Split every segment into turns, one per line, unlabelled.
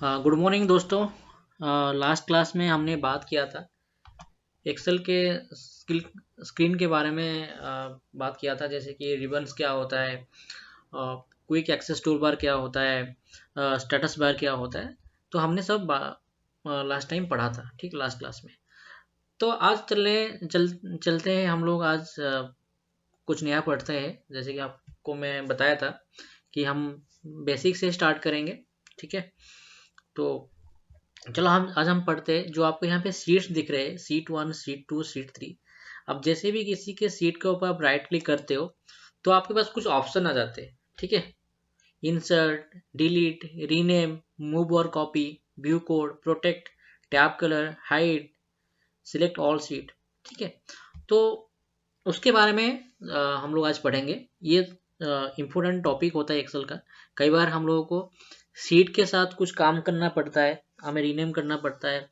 हाँ, good morning दोस्तों। Last class में हमने बात किया था एक्सेल के स्किल स्क्रीन के बारे में। बात किया था जैसे कि रिबन्स क्या होता है, क्विक एक्सेस टूल बार क्या होता है, स्टेटस बार क्या होता है। तो हमने सब लास्ट टाइम पढ़ा था, ठीक, लास्ट क्लास में। तो आज चलते हैं हम लोग। आज कुछ नया पढ़ते हैं। जैसे कि आपको मैं बताया था कि हम बेसिक से स्टार्ट करेंगे, ठीक है। तो चलो हम पढ़ते हैं। जो आपको यहाँ पे सीट्स दिख रहे हैं, सीट 1, सीट 2, सीट 3। अब जैसे भी किसी के सीट के ऊपर आप राइट क्लिक करते हो तो आपके पास कुछ ऑप्शन आ जाते हैं, ठीक है। इंसर्ट, डिलीट, रीनेम, मूव और copy, view code, protect, tab colour, hide, select all seat, ठीक है। तो उसके बारे में हम लोग आज पढ़ेंगे। ये इम्पोर्टेंट टॉपिक होता है एक्सेल का। कई बार हम लोगों को सीट के साथ कुछ काम करना पड़ता है, हमें रीनेम करना पड़ता है,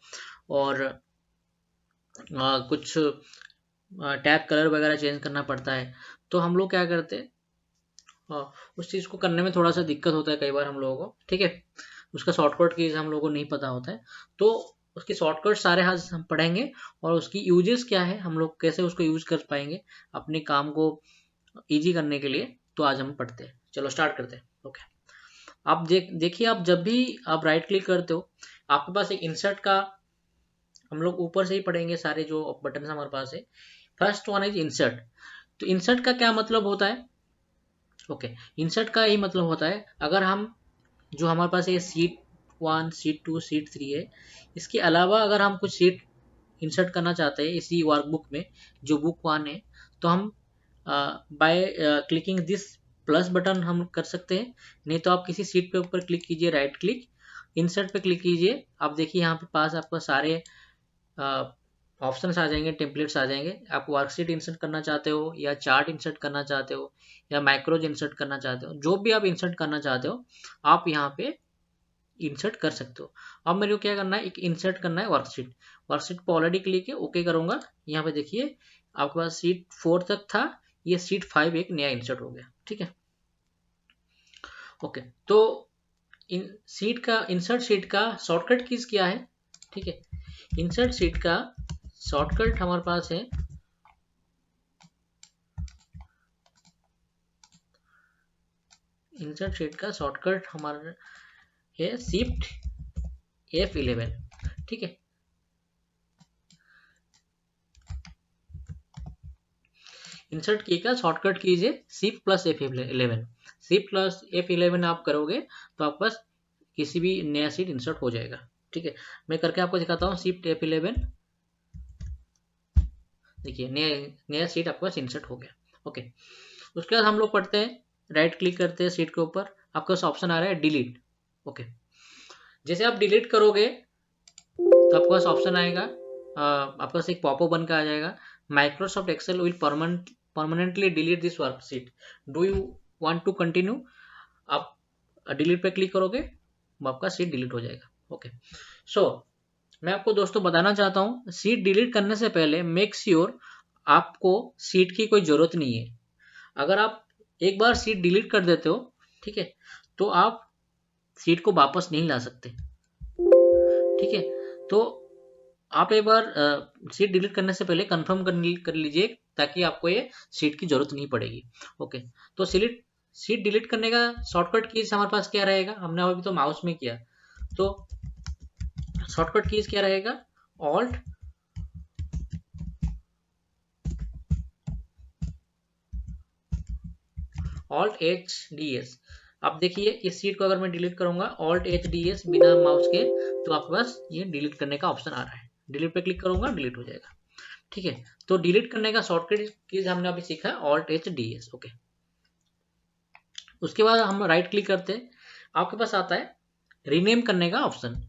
और कुछ टैब कलर वगैरह चेंज करना पड़ता है। तो हम लोग क्या करते हैं, उस चीज़ को करने में थोड़ा सा दिक्कत होता है कई बार हम लोगों को, ठीक है। उसका शॉर्टकट कीज हम लोगों को नहीं पता होता है। तो उसके शॉर्टकट सारे आज हम पढ़ेंगे, और उसकी यूजेस क्या है, हम लोग कैसे उसको यूज कर पाएंगे अपने काम को इजी करने के लिए। तो आज हम पढ़ते हैं, चलो स्टार्ट करते हैं। ओके, आप देखिए, आप जब भी आप राइट क्लिक करते हो आपके पास एक इंसर्ट का, हम लोग ऊपर से ही पढ़ेंगे सारे जो बटन हमारे पास है। First one is insert. तो इंसर्ट का क्या मतलब होता है? ओके, इंसर्ट का यही मतलब होता है, अगर हम, जो हमारे पास ये सीट 1, सीट 2, सीट 3 है, इसके अलावा अगर हम कुछ सीट इंसर्ट करना चाहते हैं इसी वर्कबुक में, जो बुक 1 है, तो हम by clicking this plus button हम कर सकते हैं। नहीं तो आप किसी सीट पे ऊपर क्लिक कीजिए, राइट क्लिक, इंसर्ट पे क्लिक कीजिए। आप देखिए यहाँ पे पास आपको सारे ऑप्शंस आ जाएंगे, टेम्पलेट्स आ जाएंगे। आप वर्कशीट इंसर्ट करना चाहते हो, या चार्ट इंसर्ट करना चाहते हो, या माइक्रोज इंसर्ट करना चाहते हो, जो भी आप इंसर्ट करना चाहते हो आप यहाँ पे इंसर्ट कर सकते हो। अब मेरे को क्या करना है, एक इंसर्ट करना है वर्कशीट। वर्कशीट पर ऑलरेडी क्लिक है, ओके करूंगा। यहाँ पे देखिए आपके पास सीट 4 तक था, ये सीट 5 एक नया इंसर्ट हो गया, ठीक है। ओके, तो इन सीट का, इंसर्ट सीट का शॉर्टकट कीज क्या है, ठीक है। इंसर्ट सीट का शॉर्टकट हमारे पास है, इंसर्ट सीट का शॉर्टकट हमारा है शिफ्ट F11, ठीक है। इंसर्ट की का शॉर्टकट कीजिए shift plus F11। Shift plus F11 आप करोगे तो आपके पास किसी भी नया सीट इंसर्ट हो जाएगा, ठीक है। मैं करके आपको दिखाता हूँ, शिफ्ट F11, देखिए नया नया सीट आपके पास इंसर्ट हो गया। ओके, उसके बाद हम लोग पढ़ते हैं, राइट क्लिक करते हैं सीट के ऊपर, आपके पास ऑप्शन आ रहा है डिलीट। ओके, जैसे आप डिलीट करोगे तो आपके पास ऑप्शन आएगा, आपके पास एक पॉपअप बन के आ जाएगा, Microsoft Excel will permanently delete this worksheet, do you want to continue. आप डिलीट पे क्लिक करोगे तो आपका सीट डिलीट हो जाएगा। ओके, सो मैं आपको दोस्तों बताना चाहता हूँ, सीट डिलीट करने से पहले मेक श्योर आपको सीट की कोई जरूरत नहीं है। अगर आप एक बार सीट डिलीट कर देते हो, ठीक है, तो आप सीट को वापस नहीं ला सकते, ठीक है। तो आप एक बार सीट डिलीट करने से पहले कंफर्म कर लीजिए, ताकि आपको ये सीट की जरूरत नहीं पड़ेगी। ओके, तो सीट डिलीट करने का शॉर्टकट कीज हमारे पास क्या रहेगा, हमने अभी तो माउस में किया, तो शॉर्टकट कीज क्या रहेगा, alt alt H D S. आप देखिए इस सीट को अगर मैं डिलीट करूंगा ऑल्ट एच डी एस बिना माउस के, तो आपके पास ये डिलीट करने का ऑप्शन आ रहा है। डिलीट पे क्लिक करूंगा, डिलीट हो जाएगा, ठीक है। तो डिलीट करने का शॉर्टकट कीज हमने अभी सीखा है, alt H D S. Okay, उसके बाद हम राइट क्लिक करते हैं, आपके पास आता है रीनेम करने का ऑप्शन।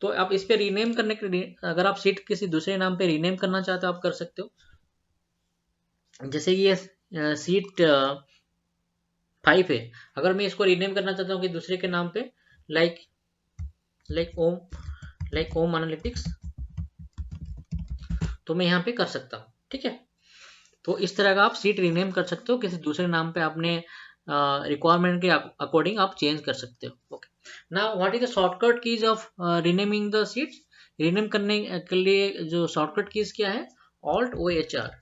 तो आप इस पे रीनेम करने के लिए, अगर आप सीट किसी दूसरे नाम पे रीनेम करना चाहते हो आप कर सकते हो। जैसे कि ये सीट 5 है, अगर मैं इसको रीनेम करना चाहता हूँ कि दूसरे के नाम पे, लाइक लाइक ओम लाइक ओम एनालिटिक्स, तो मैं यहाँ पे कर सकता हूँ, ठीक है। तो इस तरह का आप सीट रीनेम कर सकते हो, किसी दूसरे नाम पे आपने रिक्वायरमेंट के अकॉर्डिंग आप चेंज कर सकते हो। ओके, ना what is the shortcut keys of renaming the sheets? Rename करने के लिए जो शॉर्टकट कीज क्या है? Alt O H R.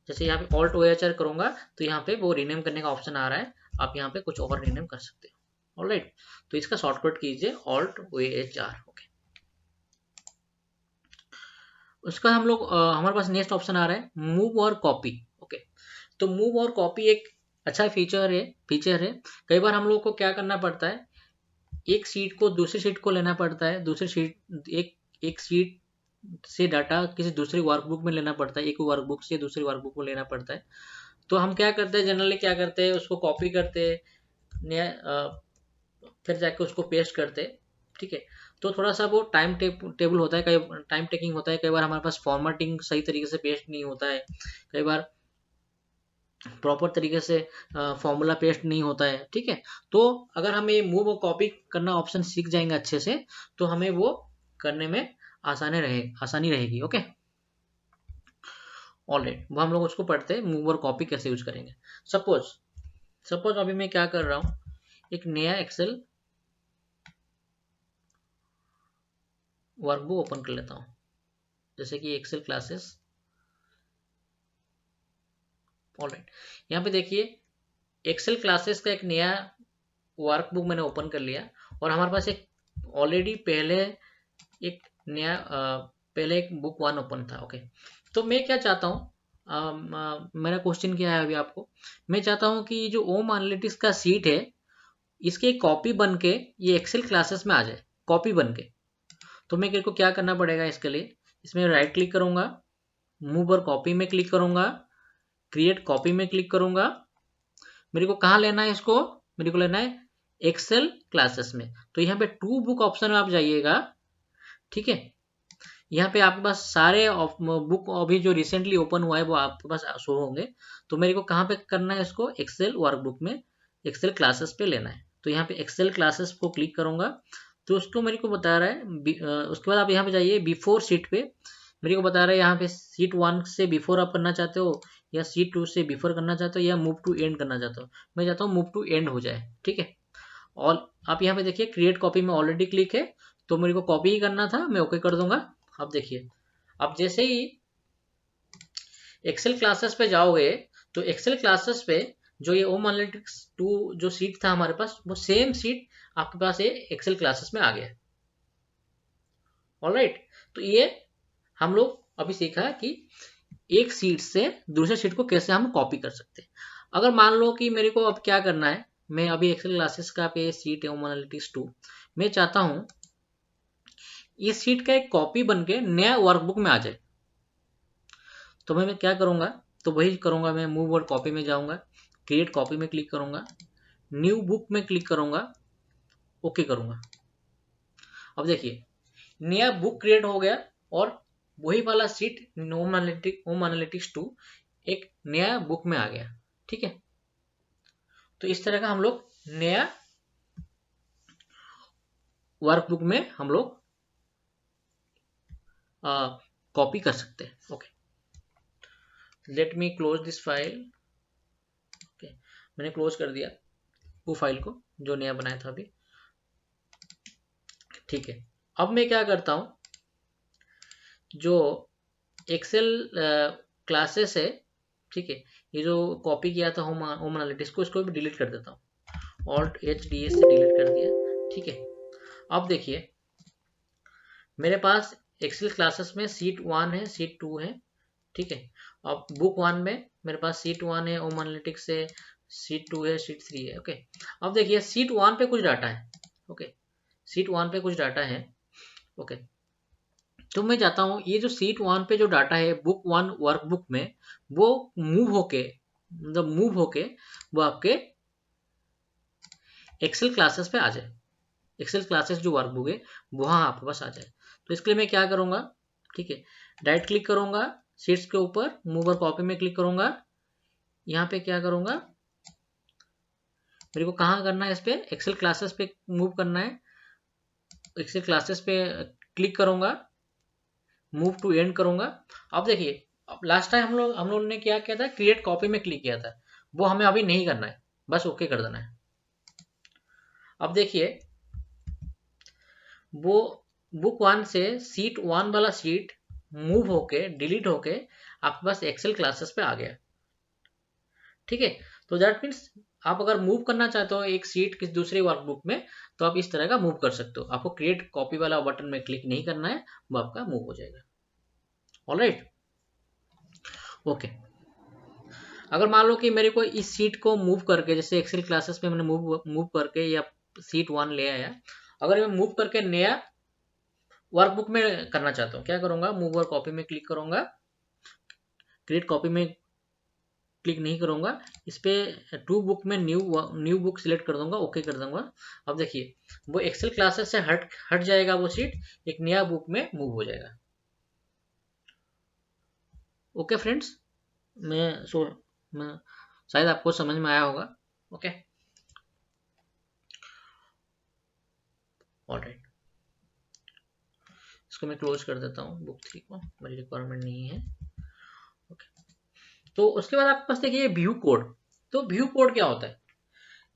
जैसे यहाँ पे ऑल्ट ओ एच आर करूंगा तो यहाँ पे वो रीनेम करने का ऑप्शन आ रहा है, आप यहाँ पे कुछ और रीनेम कर सकते हो। ऑलराइट, तो इसका शॉर्टकट कीजिए Alt O H R. Okay, उसका हम लोग हमारे पास नेक्स्ट ऑप्शन आ रहा है मूव और कॉपी। ओके, तो मूव और कॉपी एक अच्छा फीचर है। कई बार हम लोग को क्या करना पड़ता है, एक सीट को दूसरी सीट को लेना पड़ता है, दूसरी सीट एक एक सीट से डाटा किसी दूसरी वर्कबुक में लेना पड़ता है, एक वर्कबुक से दूसरी वर्कबुक में लेना पड़ता है। तो हम क्या करते हैं, जनरली क्या करते हैं, उसको कॉपी करते हैं, फिर जाके उसको पेस्ट करते हैं। ठीक है, तो थोड़ा सा वो टेबल होता है, कई टाइम टेकिंग होता है, कई बार हमारे पास फॉर्मेटिंग सही तरीके से पेस्ट नहीं होता है, कई बार प्रॉपर तरीके से फॉर्मूला पेस्ट नहीं होता है। ठीक है, तो अगर हम ये मूव और कॉपी करना ऑप्शन सीख जाएंगे अच्छे से, तो हमें वो करने में आसानी रहेगी। ओके, ऑलराइट, वो हम लोग उसको पढ़ते हैं मूव और कॉपी कैसे यूज करेंगे। सपोज सपोज अभी मैं क्या कर रहा हूँ, एक नया एक्सेल वर्कबुक ओपन कर लेता हूँ, जैसे कि एक्सेल क्लासेस। ऑलराइट, यहाँ पे देखिए एक्सेल क्लासेस का एक नया वर्कबुक मैंने ओपन कर लिया, और हमारे पास एक ऑलरेडी एक नया पहले एक बुक वन ओपन था। ओके, तो मैं क्या चाहता हूँ, मेरा क्वेश्चन क्या है अभी आपको, मैं चाहता हूँ कि जो ओम एनालिटिक्स का सीट है, इसकी एक कॉपी बन के ये एक्सेल क्लासेस में आ जाए, कॉपी बन के। तो मैं मेरे को क्या करना पड़ेगा इसके लिए, इसमें राइट क्लिक करूंगा, मूव और कॉपी में क्लिक करूंगा, क्रिएट कॉपी में क्लिक करूंगा। मेरे को कहाँ लेना है इसको, मेरे को लेना है एक्सेल क्लासेस में। तो यहाँ पे टू बुक ऑप्शन में आप जाइएगा। ठीक है, यहाँ पे आपके पास सारे बुक अभी जो रिसेंटली ओपन हुआ है वो आपके पास शो होंगे। तो मेरे को कहाँ पे करना है इसको, एक्सेल वर्कबुक में एक्सेल क्लासेस पे लेना है। तो यहाँ पे एक्सेल क्लासेस को क्लिक करूंगा, तो उसको मेरे को बता रहा है उसके बाद आप यहाँ पे जाइए बिफोर सीट पे। मेरे को बता रहा है यहाँ पे सीट वन से बिफोर आप करना चाहते हो, या सीट टू से बिफोर करना चाहते हो, या मूव टू एंड करना चाहते हो। मैं चाहता हूँ मूव टू एंड हो जाए। ठीक है, और आप यहाँ पे देखिए क्रिएट कॉपी में ऑलरेडी क्लिक है, तो मेरे को कॉपी ही करना था, मैं ओके कर दूंगा। अब देखिए, अब जैसे ही एक्सेल क्लासेस पे जाओगे, तो एक्सेल क्लासेस पे जो ये ओम एनालिटिक्स 2 जो सीट था हमारे पास, वो सेम सीट आपके पास ये एक्सेल क्लासेस में आ गया। ऑलराइट, तो ये हम लोग अभी सीखा कि एक सीट से दूसरे सीट को कैसे हम कॉपी कर सकते हैं। अगर मान लो कि मेरे को अब क्या करना है, मैं अभी एक्सेल क्लासेस का पे सीट है ओम एनालिटिक्स 2, मैं चाहता हूं इस सीट का एक कॉपी बन के नया वर्कबुक में आ जाए। तो मैं क्या करूंगा, तो वही करूंगा, मैं मूव और कॉपी में जाऊंगा, क्रिएट कॉपी में क्लिक करूंगा, न्यू बुक में क्लिक करूंगा, ओके करूंगा। अब देखिए नया बुक क्रिएट हो गया, और वही वाला सीट ओम एनालिटिक्स 2 एक नया बुक में आ गया। ठीक है, तो इस तरह का हम लोग नया वर्कबुक में हम लोग कॉपी कर सकते हैं। Okay, let me close this file. Okay, मैंने क्लोज कर दिया वो फाइल को जो नया बनाया था अभी। ठीक है, अब मैं क्या करता हूं, जो एक्सेल क्लासेस है, ठीक है, ये जो कॉपी किया था होम एनालिटिक्स को, इसको भी डिलीट कर देता हूँ, ऑल्ट एच डी एस से डिलीट कर दिया। ठीक है, अब देखिए मेरे पास एक्सेल क्लासेस में सीट वन है, सीट टू है। ठीक है, अब बुक वन में मेरे पास सीट वन है, ओम एनालिटिक्स है, सीट टू है, सीट थ्री है। ओके, अब देखिए सीट वन पे कुछ डाटा है। ओके, सीट वन पे कुछ डाटा है। ओके, तो मैं चाहता हूँ ये जो सीट वन पे जो डाटा है बुक वन वर्कबुक में, वो मूव होके वो आपके एक्सेल क्लासेस पे आ जाए। एक्सेल क्लासेस जो वर्कबुक है वहां आपके पास आ जाए। तो इसके लिए मैं क्या करूंगा, ठीक है, राइट क्लिक करूंगा शीट्स के ऊपर, मूव और कॉपी में क्लिक करूंगा। यहाँ पे क्या करूंगा, मेरे को कहाँ करना है, इस पे एक्सेल क्लासेस पे मूव करना है। एक्सेल क्लासेस पे क्लिक करूंगा, मूव टू एंड करूंगा। अब देखिए, अब लास्ट टाइम हम लोग ने क्या किया था, क्रिएट कॉपी में क्लिक किया था, वो हमें अभी नहीं करना है, बस ओके कर देना है। अब देखिए, वो बुक वन से सीट वन वाला सीट मूव होके डिलीट होके आपके पास एक्सेल क्लासेस पे आ गया। ठीक है, तो दैट मीन्स आप अगर मूव करना चाहते हो एक सीट किसी दूसरी वर्कबुक में, तो आप इस तरह का मूव कर सकते हो। आपको क्रिएट कॉपी वाला बटन में क्लिक नहीं करना है, वो आपका मूव हो जाएगा। Alright, okay. अगर मान लो कि मेरे को इस सीट को मूव करके, जैसे एक्सेल क्लासेस में मैंने मूव करके या सीट वन ले आया, अगर मैं मूव करके नया वर्कबुक में करना चाहता हूँ, क्या करूंगा, मूव और कॉपी में क्लिक करूंगा, क्रिएट कॉपी में क्लिक नहीं करूंगा, इस पे टू बुक में न्यू बुक सिलेक्ट कर दूंगा, ओके कर दूंगा। अब देखिए, वो एक्सेल क्लासेस से हट जाएगा, वो सीट एक नया बुक में मूव हो जाएगा। ओके फ्रेंड्स, मैं शायद आपको समझ में आया होगा। ओके, ऑलराइट, इसको मैं क्लोज कर देता हूँ, बुक 3 को, मेरी रिक्वायरमेंट नहीं है। ओके, तो उसके बाद आपके पास देखिए व्यू कोड। तो व्यू कोड क्या होता है?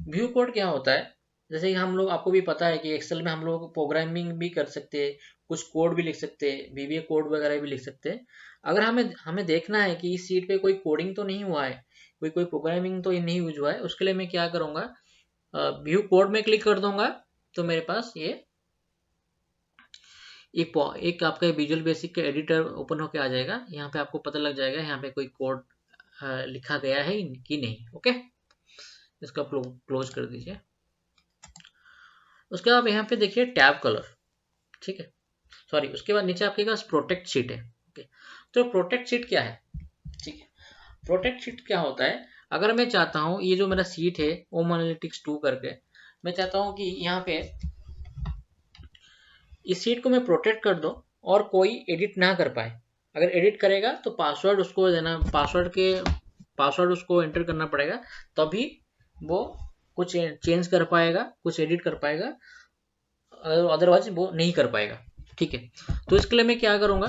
व्यू कोड क्या होता है, जैसे कि हम लोग, आपको भी पता है कि एक्सेल में हम लोग प्रोग्रामिंग भी कर सकते हैं, कुछ कोड भी लिख सकते हैं, वीबीए कोड वगैरह भी लिख सकते हैं। अगर हमें हमें देखना है कि इस सीट पे कोई कोडिंग तो नहीं हुआ है, कोई प्रोग्रामिंग तो नहीं यूज हुआ है, उसके लिए मैं क्या करूँगा, व्यू कोड में क्लिक कर दूंगा, तो मेरे पास ये एक आपका विजुअल बेसिक का एडिटर ओपन होके आ जाएगा। यहाँ पे आपको पता लग जाएगा यहाँ पे कोई कोड लिखा गया है कि नहीं। ओके, इसका क्लोज कर दीजिए। उसके बाद यहाँ पे देखिए टैब कलर। ठीक है, सॉरी, उसके बाद नीचे आपके पास प्रोटेक्ट शीट है। ओके, तो प्रोटेक्ट शीट क्या है? ठीक है, प्रोटेक्ट शीट क्या होता है, अगर मैं चाहता हूँ ये जो मेरा सीट है ओम एनालिटिक्स 2 करके, मैं चाहता हूँ कि यहाँ पे इस सीट को मैं प्रोटेक्ट कर दूं और कोई एडिट ना कर पाए। अगर एडिट करेगा तो पासवर्ड उसको देना, पासवर्ड उसको एंटर करना पड़ेगा, तभी वो कुछ चेंज कर पाएगा, कुछ एडिट कर पाएगा, अदरवाइज वो नहीं कर पाएगा। ठीक है, तो इसके लिए मैं क्या करूंगा,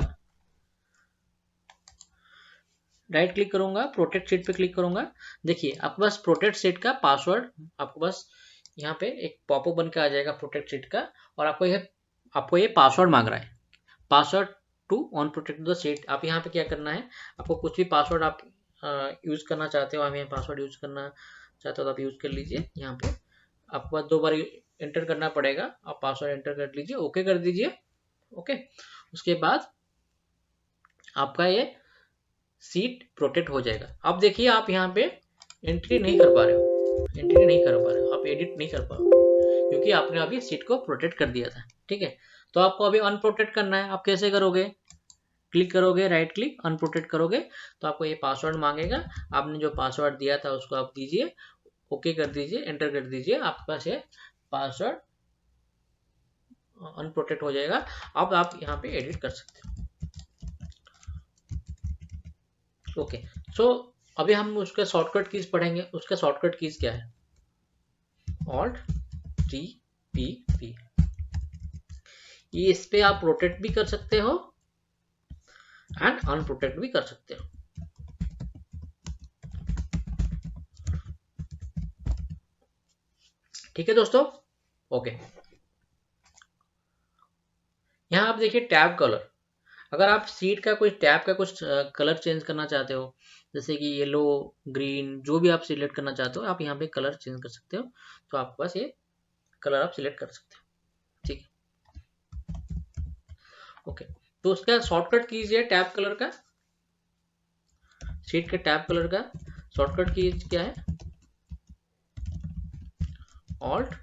राइट क्लिक करूंगा, प्रोटेक्ट शीट पे क्लिक करूंगा। देखिए आपके पास प्रोटेक्ट शीट का पासवर्ड, आपके पास यहाँ पे एक पॉपअप बन के आ जाएगा प्रोटेक्ट शीट का, और आपको ये पासवर्ड मांग रहा है, password to on protect the sheet. आप यहाँ पे क्या करना है, आपको कुछ भी पासवर्ड आप यूज करना चाहते हो, हम यहाँ पासवर्ड यूज करना चाहते हो तो आप यूज कर लीजिए। यहाँ पे आपको 2 बार एंटर करना पड़ेगा, आप पासवर्ड एंटर कर लीजिए, ओके कर दीजिए। ओके, उसके बाद आपका ये सीट प्रोटेक्ट हो जाएगा। अब देखिए आप यहाँ पे एंट्री नहीं कर पा रहे हो, आप एडिट नहीं कर पा रहे हो, क्योंकि आपने अभी सीट को प्रोटेक्ट कर दिया था। ठीक है, तो आपको अभी अनप्रोटेक्ट करना है, आप कैसे करोगे, क्लिक करोगे, राइट क्लिक, अनप्रोटेक्ट करोगे, तो आपको ये पासवर्ड मांगेगा, आपने जो पासवर्ड दिया था उसको आप दीजिए, ओके कर दीजिए, एंटर कर दीजिए, आपके पास ये पासवर्ड अनप्रोटेक्ट हो जाएगा। अब आप यहाँ पे एडिट कर सकते हो। ओके, सो अभी हम उसका शॉर्टकट कीज पढ़ेंगे। उसका शॉर्टकट कीज क्या है, ऑल्ट टी पी पी। ये इस पे आप प्रोटेक्ट भी कर सकते हो एंड अनप्रोटेक्ट भी कर सकते हो। ठीक है दोस्तों, ओके। यहाँ आप देखिए टैब कलर, अगर आप सीट का कोई टैब का कुछ कलर चेंज करना चाहते हो, जैसे कि येलो, ग्रीन, जो भी आप सिलेक्ट करना चाहते हो, आप यहाँ पे कलर चेंज कर सकते हो, तो आपके पास ये कलर आप सिलेक्ट कर सकते हो। ठीक है, ओके, तो उसका शॉर्टकट कीजिए टैब कलर का, सीट के टैब कलर का शॉर्टकट की क्या है, Alt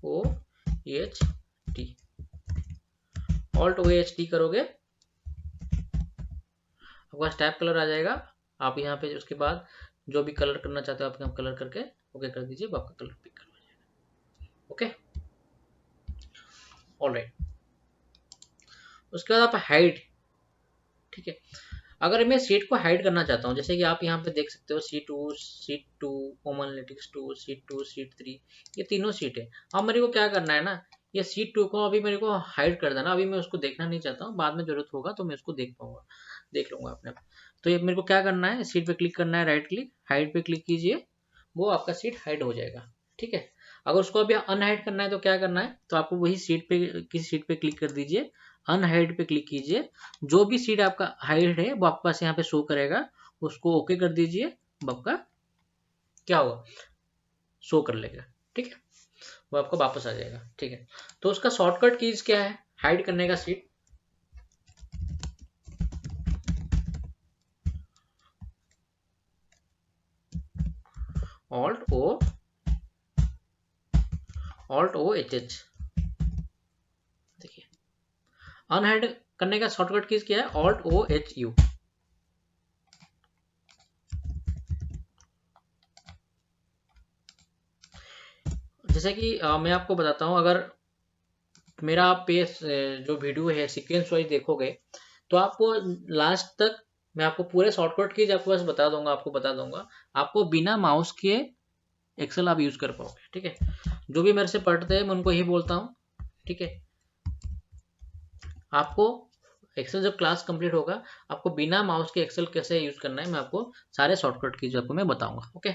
O H T, Alt O H T करोगे, आपके पास टैब कलर आ जाएगा। आप यहाँ पे उसके बाद जो भी कलर करना चाहते हो आप यहाँ कलर करके ओके कर दीजिए, आपका कलर पिक कर जाएगा। ओके, ऑलराइट, उसके बाद आप हाइड। ठीक है, अगर मैं सीट को हाइड करना चाहता हूँ, जैसे कि आप यहाँ पे देख सकते हो sheet two, home analytics 2, sheet 2, sheet 3, ये तीनों सीट है। अब मेरे को क्या करना है ना, ये सीट 2 को अभी मेरे को हाइड कर देना, अभी मैं उसको देखना नहीं चाहता हूँ, बाद में जरूरत होगा तो मैं उसको देख पाऊंगा, देख लूंगा अपने आप। तो ये मेरे को क्या करना है, सीट पे क्लिक करना है, राइट क्लिक, हाइड पे क्लिक कीजिए, वो आपका सीट हाइड हो जाएगा। ठीक है, अगर उसको अभी अनहाइड करना है तो क्या करना है, तो आपको वही सीट पे, किसी सीट पे क्लिक कर दीजिए, अनहाइड पे क्लिक कीजिए, जो भी सीट आपका हाइड है वो आपके पास यहाँ पे शो करेगा, उसको ओके कर दीजिए, आपका क्या होगा, शो कर लेगा। ठीक है, वो आपको वापस आ जाएगा। ठीक है, तो उसका शॉर्टकट कीज क्या है हाइड करने का sheet, Alt O H H. देखिए, अनहाइड करने का शॉर्टकट कीज क्या है, ऑल्ट ओ एच यू। जैसे कि मैं आपको बताता हूँ, अगर मेरा आप पेज जो वीडियो है सीक्वेंस वाइज देखोगे तो आपको लास्ट तक मैं आपको पूरे शॉर्टकट कीज आपको बस बता दूंगा, आपको बता दूंगा, आपको बिना माउस के एक्सेल आप यूज कर पाओगे। ठीक है, जो भी मेरे से पढ़ते हैं मैं उनको यही बोलता हूँ। ठीक है, आपको एक्सेल जब क्लास कंप्लीट होगा, आपको बिना माउस के एक्सेल कैसे यूज करना है मैं आपको सारे शॉर्टकट कीज आपको मैं बताऊंगा। Okay,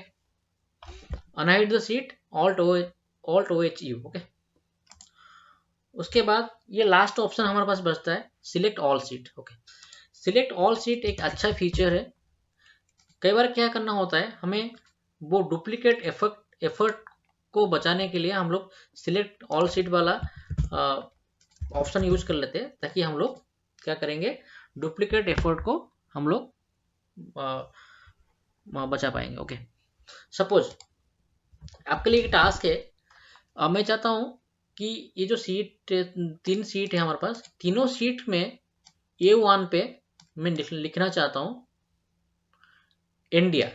unhide the sheet, Alt O H U. Okay, उसके बाद ये लास्ट ऑप्शन हमारे पास बचता है, select all sheet. Okay, select all sheet एक अच्छा फीचर है। कई बार क्या करना होता है, हमें वो डुप्लीकेट एफर्ट को बचाने के लिए हम लोग सिलेक्ट ऑल सीट वाला ऑप्शन यूज कर लेते हैं, ताकि हम लोग क्या करेंगे, डुप्लीकेट एफर्ट को हम लोग बचा पाएंगे। ओके, सपोज आपके लिए एक टास्क है, मैं चाहता हूं कि ये जो सीट, 3 सीट है हमारे पास, तीनों सीट में A1 पे मैं लिखना चाहता हूं इंडिया।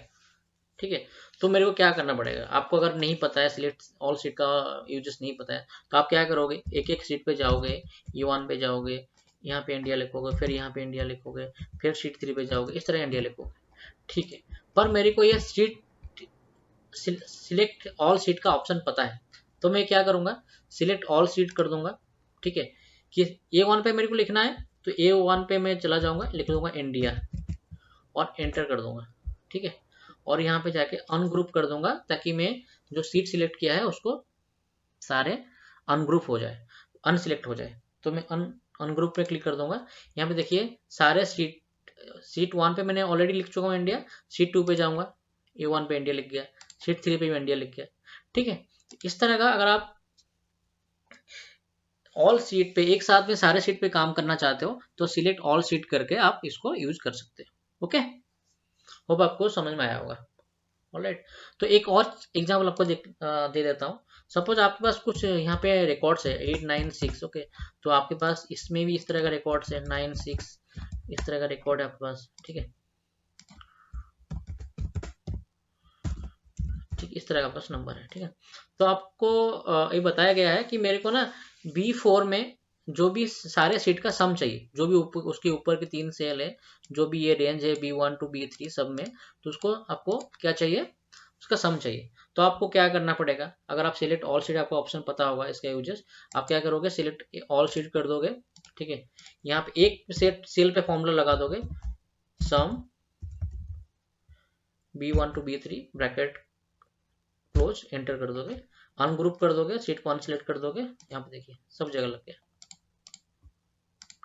ठीक है, तो मेरे को क्या करना पड़ेगा, आपको अगर नहीं पता है सिलेक्ट ऑल सीट का यूजेस नहीं पता है, तो आप क्या करोगे, एक एक सीट पे जाओगे, E1 पे जाओगे, यहाँ पे इंडिया लिखोगे, फिर यहाँ पे इंडिया लिखोगे, फिर सीट 3 पे जाओगे, इस तरह इंडिया लिखोगे। ठीक है, पर मेरे को ये सीट सिलेक्ट ऑल सीट का ऑप्शन पता है, तो मैं क्या करूंगा, सिलेक्ट ऑल सीट कर दूंगा। ठीक है, कि A1 पे मेरे को लिखना है, तो A1 पे मैं चला जाऊंगा, लिख दूंगा इंडिया और एंटर कर दूंगा। ठीक है, और यहाँ पे जाके अनग्रुप कर दूंगा, ताकि मैं जो सीट सिलेक्ट किया है उसको सारे अनग्रुप हो जाए, अनसिलेक्ट हो जाए। तो मैं अनग्रुप पे क्लिक कर दूंगा। यहाँ पे देखिए सारे सीट 1 पे मैंने ऑलरेडी लिख चुका हूँ इंडिया, सीट 2 पे जाऊंगा, A1 पे इंडिया लिख गया, सीट 3 पे भी इंडिया लिख गया। ठीक है, इस तरह का अगर आप ऑल सीट पे एक साथ में सारे सीट पे काम करना चाहते हो, तो सिलेक्ट ऑल सीट करके आप इसको यूज कर सकते हो। ओके, होप आपको समझ में आया होगा। ऑलराइट, तो एक और एग्जाम्पल आपको दे देता हूँ। सपोज आपके पास कुछ यहाँ पे रिकॉर्ड्स है 896। ओके, तो आपके पास इसमें भी इस तरह का रिकॉर्ड्स है 96, इस तरह का रिकॉर्ड है आपके पास। ठीक है, ठीक इस तरह का पास नंबर है। ठीक है, तो आपको ये बताया गया है कि मेरे को ना B4 में जो भी सारे सीट का सम चाहिए, जो भी उसके ऊपर के 3 सेल है, जो भी ये रेंज है B1 to B3 सब में, तो उसको आपको क्या चाहिए, उसका सम चाहिए। तो आपको क्या करना पड़ेगा, अगर आप सिलेक्ट ऑल सीट, आपको ऑप्शन पता होगा इसका यूजेस, आप क्या करोगे, सिलेक्ट ऑल सीट कर दोगे। ठीक है, यहाँ पे एक सेल पे फॉर्मूला लगा दोगे, सम B1 to B3 bracket close, enter कर दोगे, अनग्रुप कर दोगे, सीट को अनसिलेक्ट कर दोगे, यहाँ पे देखिए सब जगह लग गया।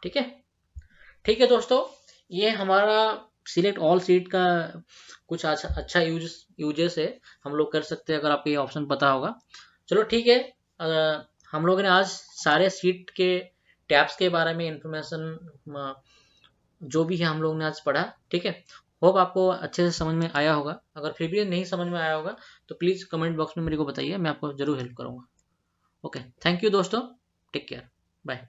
ठीक है, ठीक है दोस्तों, ये हमारा सिलेक्ट ऑल सीट का कुछ अच्छा यूजेस है, हम लोग कर सकते हैं अगर आपको ये ऑप्शन पता होगा। चलो ठीक है, हम लोगों ने आज सारे सीट के टैब्स के बारे में इंफॉर्मेशन जो भी है हम लोगों ने आज पढ़ा। ठीक है, होप आपको अच्छे से समझ में आया होगा। अगर फिर भी नहीं समझ में आया होगा तो प्लीज़ कमेंट बॉक्स में मेरे को बताइए, मैं आपको ज़रूर हेल्प करूँगा। ओके, थैंक यू दोस्तों, टेक केयर, बाय।